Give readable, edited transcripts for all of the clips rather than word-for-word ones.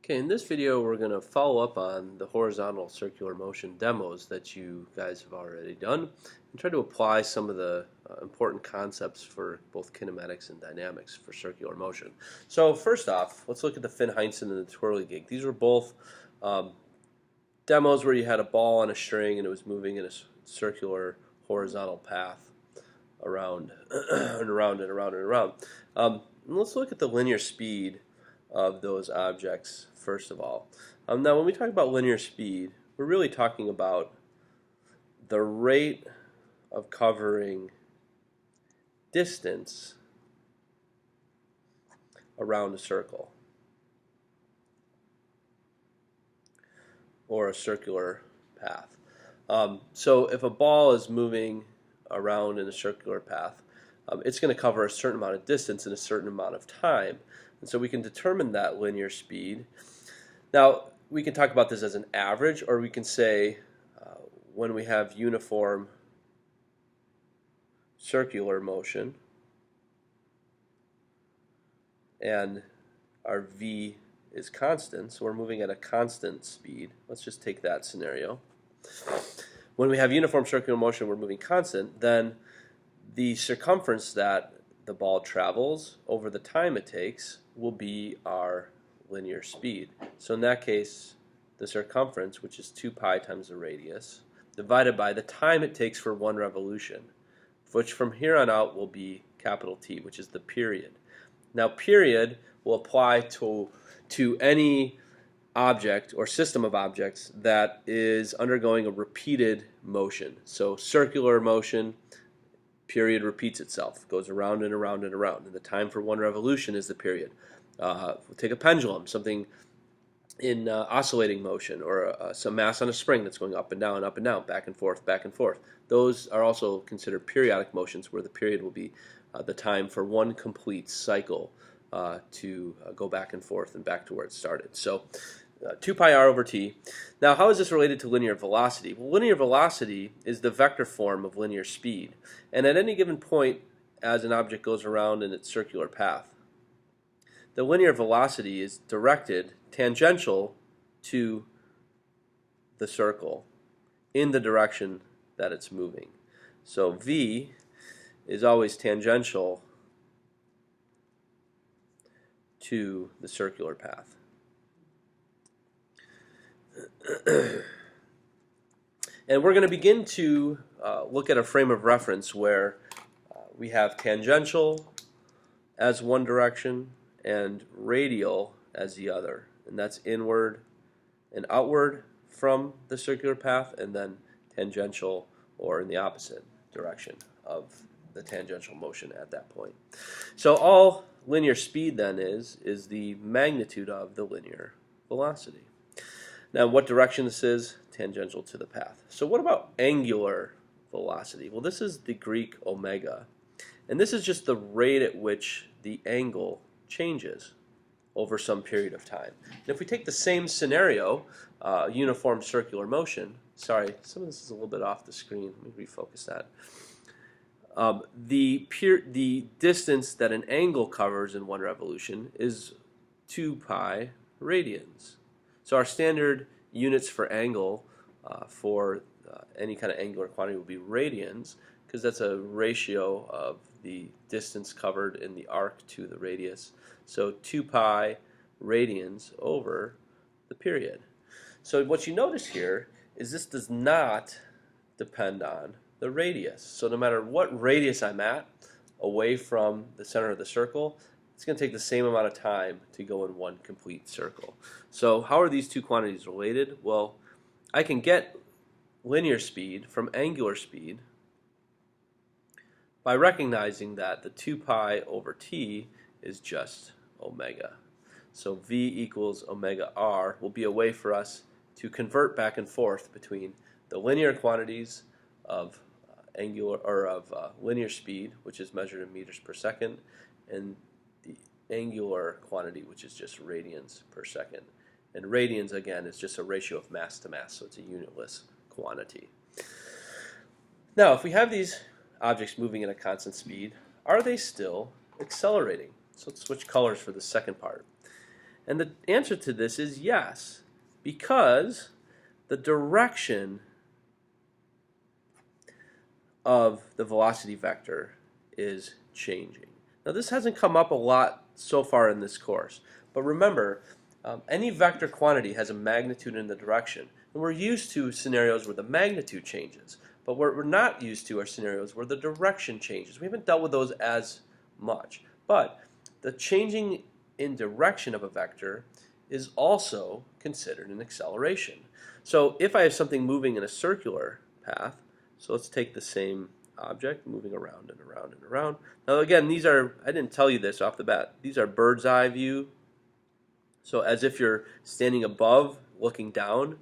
Okay, in this video we're going to follow up on the horizontal circular motion demos that you guys have already done and try to apply some of the important concepts for both kinematics and dynamics for circular motion. So first off, let's look at the Finn-Heinzen and the twirligig. These were both demos where you had a ball on a string and it was moving in a circular horizontal path around and around and around and around. And let's look at the linear speed of those objects first of all. Now when we talk about linear speed, we're really talking about the rate of covering distance around a circle or a circular path. So if a ball is moving around in a circular path, it's going to cover a certain amount of distance in a certain amount of time. And so we can determine that linear speed. Now, we can talk about this as an average, or we can say when we have uniform circular motion and our v is constant, so we're moving at a constant speed. Let's just take that scenario. When we have uniform circular motion, we're moving constant, then the circumference that the ball travels over the time it takes will be our linear speed. So in that case, the circumference, which is 2 pi times the radius, divided by the time it takes for one revolution, which from here on out will be capital T, which is the period. Now period will apply to any object or system of objects that is undergoing a repeated motion. So circular motion, period repeats itself, goes around and around and around, and the time for one revolution is the period. We'll take a pendulum, something in oscillating motion, or some mass on a spring that's going up and down, back and forth, back and forth. Those are also considered periodic motions, where the period will be the time for one complete cycle to go back and forth and back to where it started. So 2 pi r over t. Now, how is this related to linear velocity? Well, linear velocity is the vector form of linear speed. And at any given point, as an object goes around in its circular path, the linear velocity is directed tangential to the circle in the direction that it's moving. So v is always tangential to the circular path. And we're going to begin to look at a frame of reference where we have tangential as one direction and radial as the other, and that's inward and outward from the circular path, and then tangential, or in the opposite direction of the tangential motion at that point. So all linear speed then is the magnitude of the linear velocity. Now, what direction this is? Tangential to the path. So what about angular velocity? Well, this is the Greek omega, and this is just the rate at which the angle changes over some period of time. And if we take the same scenario, uniform circular motion, sorry, some of this is a little bit off the screen. Let me refocus that. The distance that an angle covers in one revolution is 2 pi radians. So our standard units for angle for any kind of angular quantity will be radians, because that's a ratio of the distance covered in the arc to the radius. So 2 pi radians over the period. So what you notice here is this does not depend on the radius. So no matter what radius I'm at away from the center of the circle, it's going to take the same amount of time to go in one complete circle. So how are these two quantities related? Well, I can get linear speed from angular speed by recognizing that the 2 pi over t is just omega. So v equals omega r will be a way for us to convert back and forth between the linear quantities of linear speed, which is measured in meters per second, and the angular quantity, which is just radians per second. And radians, again, is just a ratio of mass to mass, so it's a unitless quantity. Now, if we have these objects moving at a constant speed, are they still accelerating? So let's switch colors for the second part. And the answer to this is yes, because the direction of the velocity vector is changing. Now this hasn't come up a lot so far in this course, but remember, any vector quantity has a magnitude in the direction. And we're used to scenarios where the magnitude changes, but what we're not used to are scenarios where the direction changes. We haven't dealt with those as much. But the changing in direction of a vector is also considered an acceleration. So if I have something moving in a circular path, so let's take the same object moving around and around and around. Now again, these are, I didn't tell you this off the bat, these are bird's eye view. So as if you're standing above looking down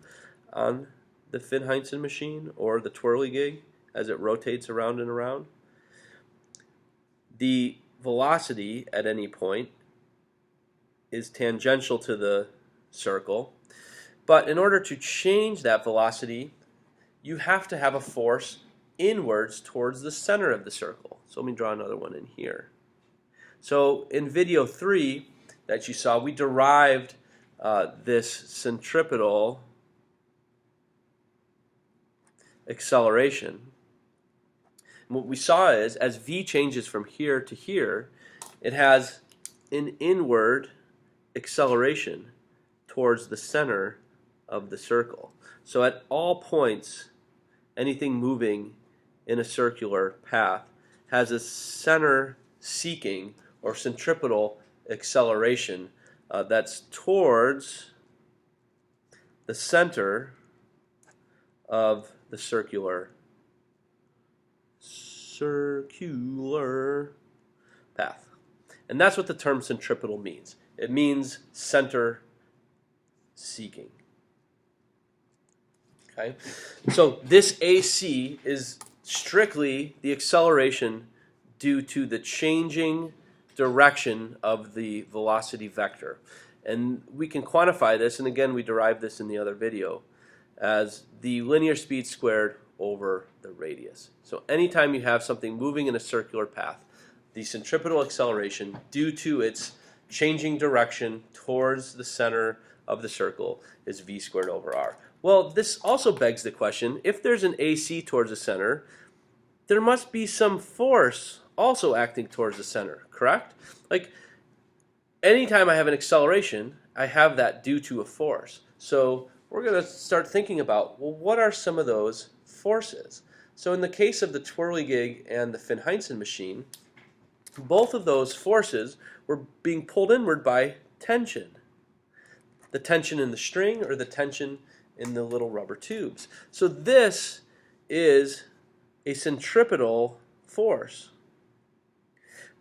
on the Horinzontal machine or the twirligig as it rotates around and around. The velocity at any point is tangential to the circle, but in order to change that velocity, you have to have a force inwards towards the center of the circle. So let me draw another one in here. So in video 3 that you saw, we derived this centripetal acceleration. And what we saw is, as v changes from here to here, it has an inward acceleration towards the center of the circle. So at all points, anything moving in a circular path has a center seeking or centripetal acceleration that's towards the center of the circular path. And that's what the term centripetal means. It means center seeking. Okay? So this AC is strictly the acceleration due to the changing direction of the velocity vector. And we can quantify this, and again we derived this in the other video, as the linear speed squared over the radius. So anytime you have something moving in a circular path, the centripetal acceleration due to its changing direction towards the center of the circle is v squared over r. Well, this also begs the question, if there's an AC towards the center, there must be some force also acting towards the center, correct? Like, anytime I have an acceleration, I have that due to a force. So we're going to start thinking about, well, what are some of those forces? So in the case of the twirligig and the Horinzontal machine, both of those forces were being pulled inward by tension. The tension in the string or the tension in the little rubber tubes. So this is a centripetal force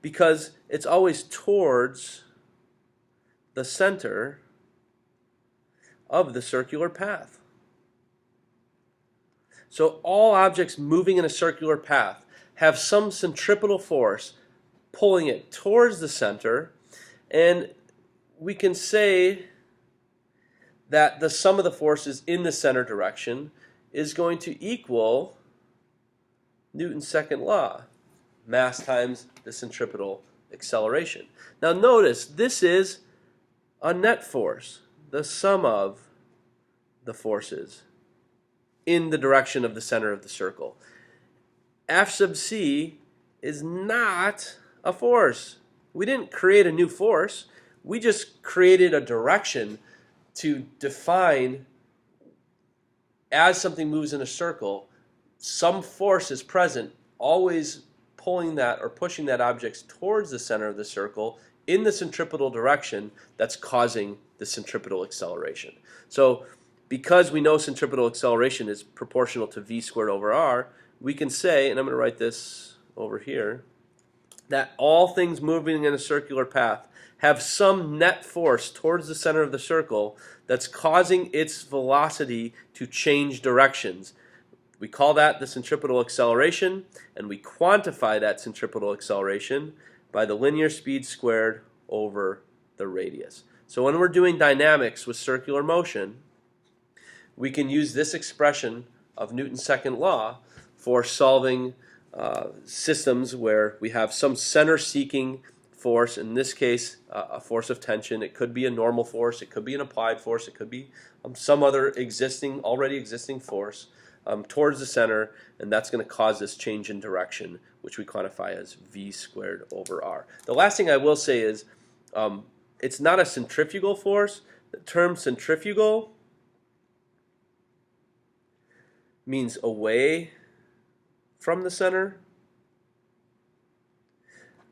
because it's always towards the center of the circular path. So all objects moving in a circular path have some centripetal force pulling it towards the center, and we can say that the sum of the forces in the center direction is going to equal Newton's second law, mass times the centripetal acceleration. Now notice, this is a net force, the sum of the forces in the direction of the center of the circle. F sub c is not a force. We didn't create a new force. We just created a direction to define, as something moves in a circle, some force is present, always pulling that or pushing that object towards the center of the circle in the centripetal direction that's causing the centripetal acceleration. So because we know centripetal acceleration is proportional to v squared over r, we can say, and I'm going to write this over here, that all things moving in a circular path have some net force towards the center of the circle that's causing its velocity to change directions. We call that the centripetal acceleration, and we quantify that centripetal acceleration by the linear speed squared over the radius. So when we're doing dynamics with circular motion, we can use this expression of Newton's second law for solving systems where we have some center-seeking force, in this case a force of tension. It could be a normal force, it could be an applied force, it could be some other already existing force towards the center, and that's going to cause this change in direction, which we quantify as v squared over r. The last thing I will say is it's not a centrifugal force. The term centrifugal means away from the center,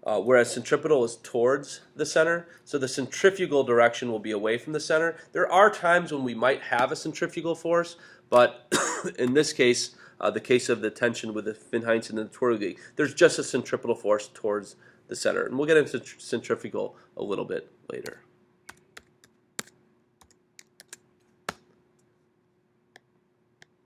whereas centripetal is towards the center. So the centrifugal direction will be away from the center. There are times when we might have a centrifugal force, but in this case, the case of the tension with the Finheinz and the twirly, there's just a centripetal force towards the center. And we'll get into centrifugal a little bit later.